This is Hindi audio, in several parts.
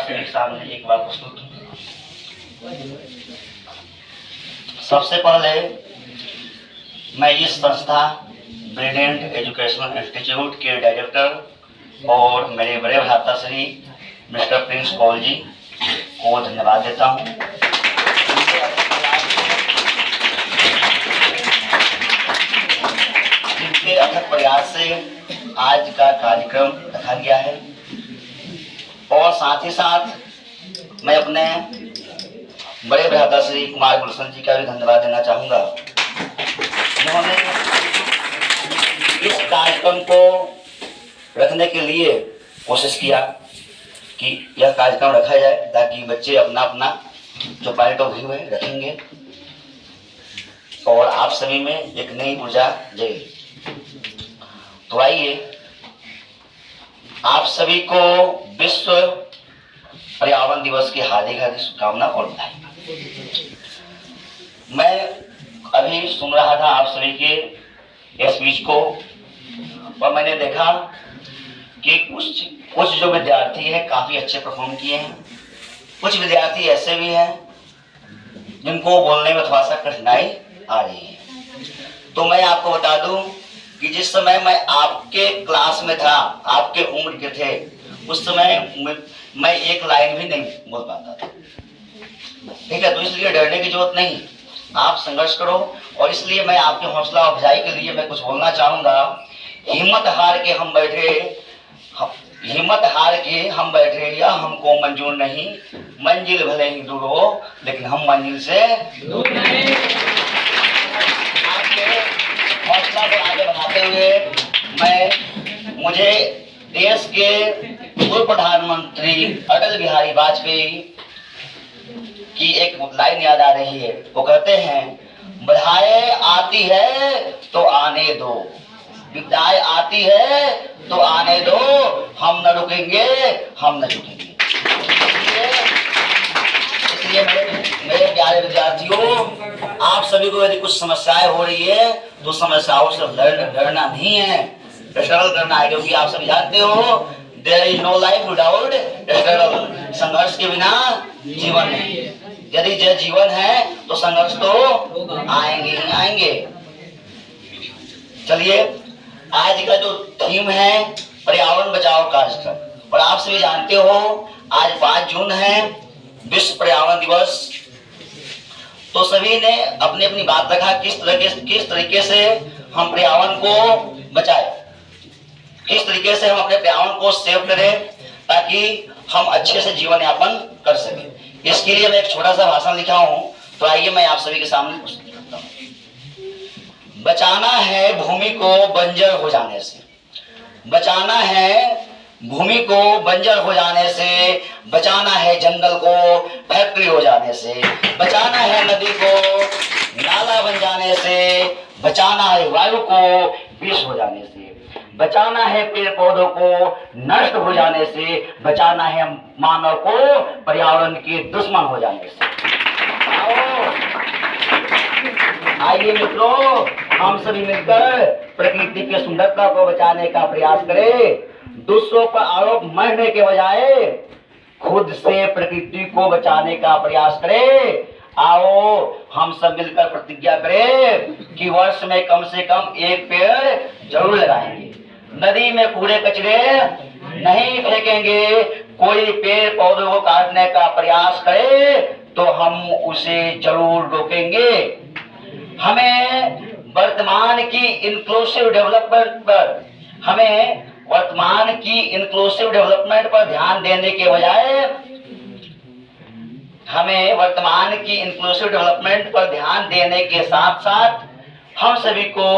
सभी के सामने एक बार प्रस्तुत हूँ। सबसे पहले मैं इस संस्था ब्रिलियंट एजुकेशनल इंस्टीट्यूट के डायरेक्टर और मेरे बड़े भ्राता श्री मिस्टर प्रिंस पॉल जी को धन्यवाद देता हूँ। जिनके अथक प्रयास से आज का कार्यक्रम रखा गया है, और साथ ही साथ मैं अपने बड़े भ्राता श्री कुमार गुलशन जी का भी धन्यवाद देना चाहूँगा, जिन्होंने इस कार्यक्रम को रखने के लिए कोशिश किया कि यह कार्यक्रम रखा जाए ताकि बच्चे अपना अपना जो पॉइंट ऑफ व्यू है रखेंगे और आप सभी में एक नई ऊर्जा जाएगी। तो आइए आप सभी को विश्व पर्यावरण दिवस की हार्दिक हार्दिक शुभकामना और बधाई। मैं अभी सुन रहा था आप सभी के स्पीच को, और मैंने देखा कि कुछ जो विद्यार्थी हैं काफी अच्छे परफॉर्म किए हैं। कुछ विद्यार्थी ऐसे भी हैं जिनको बोलने में थोड़ा सा कठिनाई आ रही है। तो मैं आपको बता दूं कि जिस समय मैं आपके क्लास में था, आपके उम्र के थे, उस समय मैं एक लाइन भी नहीं बोल पाता था। ठीक है, तो इसलिए डरने की जरूरत नहीं, आप संघर्ष करो। और इसलिए मैं आपके हौसला अफजाई के लिए मैं कुछ बोलना चाहूंगा। हिम्मत हार के हम बैठे या हमको मंजूर नहीं, मंजिल भले ही दूर हो लेकिन हम मंजिल से दूर नहीं। आपके हौसला को आगे बढ़ाते हुए मुझे देश के पूर्व प्रधानमंत्री अटल बिहारी वाजपेयी की एक लाइन याद आ रही है। वो कहते हैं, बधाई आती है तो आने दो, विदाई आती है तो आने दो, हम न रुकेंगे, हम न झुकेंगे। इसलिए मेरे प्यारे विद्यार्थियों, आप सभी को यदि कुछ समस्याएं हो रही है तो समस्याओं से डरना नहीं है, स्ट्रगल करना है। क्योंकि आप सभी जानते हो, there is no life without struggle. संघर्ष के बिना जीवन नहीं। यदि जीवन है तो संघर्ष तो आएंगे ही आएंगे। चलिए, आज का जो थीम है पर्यावरण बचाओ कार्यक्रम, और आप सभी जानते हो आज 5 जून है, विश्व पर्यावरण दिवस। तो सभी ने अपनी अपनी बात रखा किस तरीके से हम पर्यावरण को बचाएं, किस तरीके से हम अपने पर्यावरण को सेव करें ताकि हम अच्छे से जीवन यापन कर सकें। इसके लिए मैं एक छोटा सा भाषण लिखा हूं, तो आइए मैं आप सभी के सामने प्रस्तुत करता हूं। बचाना है भूमि को बंजर हो जाने से, बचाना है भूमि को बंजर हो जाने से, बचाना है जंगल को फैक्ट्री हो जाने से, बचाना है नदी को नाला बन जाने से, बचाना है वायु को विष हो जाने से, बचाना है पेड़ पौधों को नष्ट हो जाने से, बचाना है मानव को पर्यावरण के दुश्मन हो जाने से। आइए मित्रों, हम सभी मिलकर प्रकृति की सुंदरता को बचाने का प्रयास करें। दूसरों पर आरोप मरने के बजाय खुद से प्रकृति को बचाने का प्रयास करें। आओ हम सब मिलकर प्रतिज्ञा करें कि वर्ष में कम से कम 1 पेड़ जरूर लगाएंगे, नदी में कूड़े कचरे नहीं फेंकेंगे। कोई पेड़ पौधों को काटने का प्रयास करे तो हम उसे जरूर रोकेंगे। हमें वर्तमान की इंक्लूसिव डेवलपमेंट पर ध्यान देने के बजाय के साथ साथ हम सभी को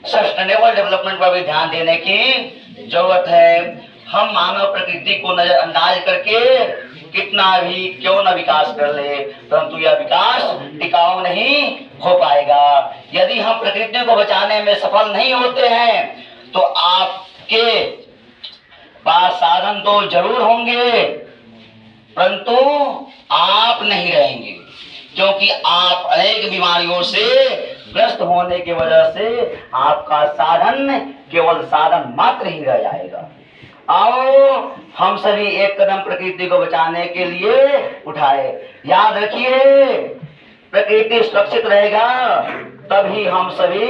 सस्टेनेबल डेवलपमेंट पर भी ध्यान देने की जरूरत है। हम मानव प्रकृति को नजरअंदाज करके कितना भी क्यों न विकास कर ले, परंतु यह विकास टिकाऊ नहीं हो पाएगा। यदि हम प्रकृति को बचाने में सफल नहीं होते हैं तो आपके पास साधन तो जरूर होंगे, परंतु आप नहीं रहेंगे, क्योंकि आप अनेक बीमारियों से ग्रस्त होने की वजह से आपका साधन केवल साधन मात्र ही रह जाएगा। आओ हम सभी एक कदम प्रकृति को बचाने के लिए उठाए। याद रखिए, प्रकृति सुरक्षित रहेगा तभी हम सभी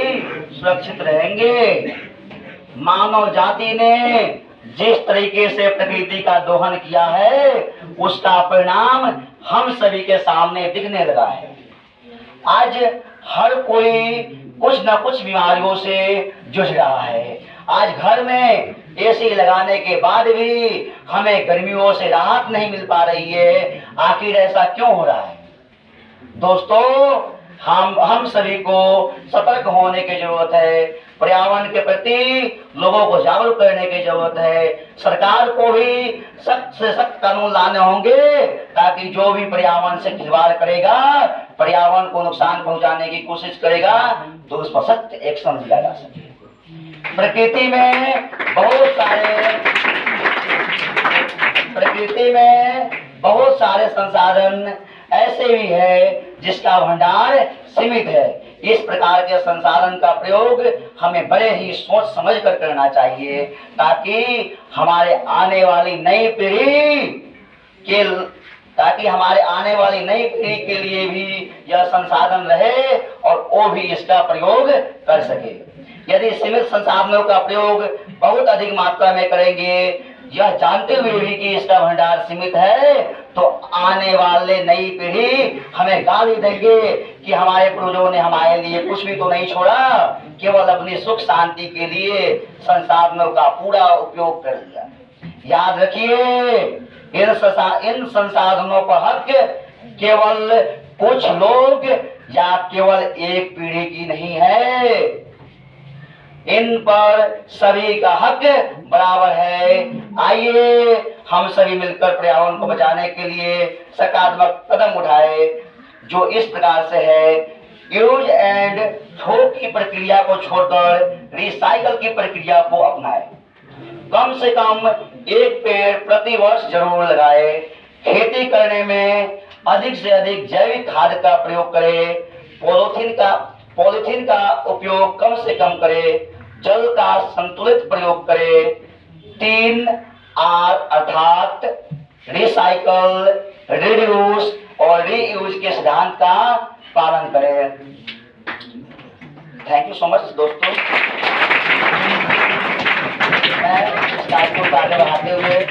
सुरक्षित रहेंगे। मानव जाति ने जिस तरीके से प्रकृति का दोहन किया है उसका परिणाम हम सभी के सामने दिखने लगा है। आज हर कोई कुछ न कुछ बीमारियों से जूझ रहा है। आज घर में एसी लगाने के बाद भी हमें गर्मियों से राहत नहीं मिल पा रही है। आखिर ऐसा क्यों हो रहा है? दोस्तों, हम सभी को सतर्क होने की जरूरत है। पर्यावरण के प्रति लोगों को जागरूक करने की जरूरत है। सरकार को भी सख्त से सख्त कानून लाने होंगे ताकि जो भी पर्यावरण से खिलवाड़ करेगा, पर्यावरण को नुकसान पहुंचाने की कोशिश करेगा, तो उस पर सख्त एक्शन लिया जा सके। प्रकृति में बहुत सारे संसाधन ऐसे भी है जिसका भंडार सीमित है। इस प्रकार के संसाधन का प्रयोग हमें बड़े ही सोच समझ कर करना चाहिए ताकि हमारे आने वाली नई पीढ़ी के लिए भी यह संसाधन रहे और वो भी इसका प्रयोग कर सके। यदि सीमित संसाधनों का प्रयोग बहुत अधिक मात्रा में करेंगे, यह जानते हुए भी कि इसका भंडार सीमित है, तो आने वाले नई पीढ़ी हमें गाली देंगे कि हमारे पूर्वजों ने हमारे लिए कुछ भी तो नहीं छोड़ा, केवल अपनी सुख शांति के लिए संसाधनों का पूरा उपयोग कर लिया। याद रखिए, इन संसाधनों पर हक केवल कुछ लोग या केवल एक पीढ़ी की नहीं है, इन पर सभी का हक बराबर है। आइए हम सभी मिलकर पर्यावरण को बचाने के लिए सकारात्मक कदम उठाए, जो इस प्रकार से है। यूज एंड थ्रो की प्रक्रिया को छोड़कर रिसाइकल की प्रक्रिया को अपनाएं। कम से कम एक पेड़ प्रति वर्ष जरूर लगाए। खेती करने में अधिक से अधिक जैविक खाद का प्रयोग करें। पॉलीथीन का उपयोग कम से कम करें। जल का संतुलित प्रयोग करें। 3R अर्थात रिसाइकल, रिड्यूस और रीयूज के सिद्धांत का पालन करें। थैंक यू सो मच दोस्तों। मैं इस कार्यक्रम को आगे बढ़ाते हुए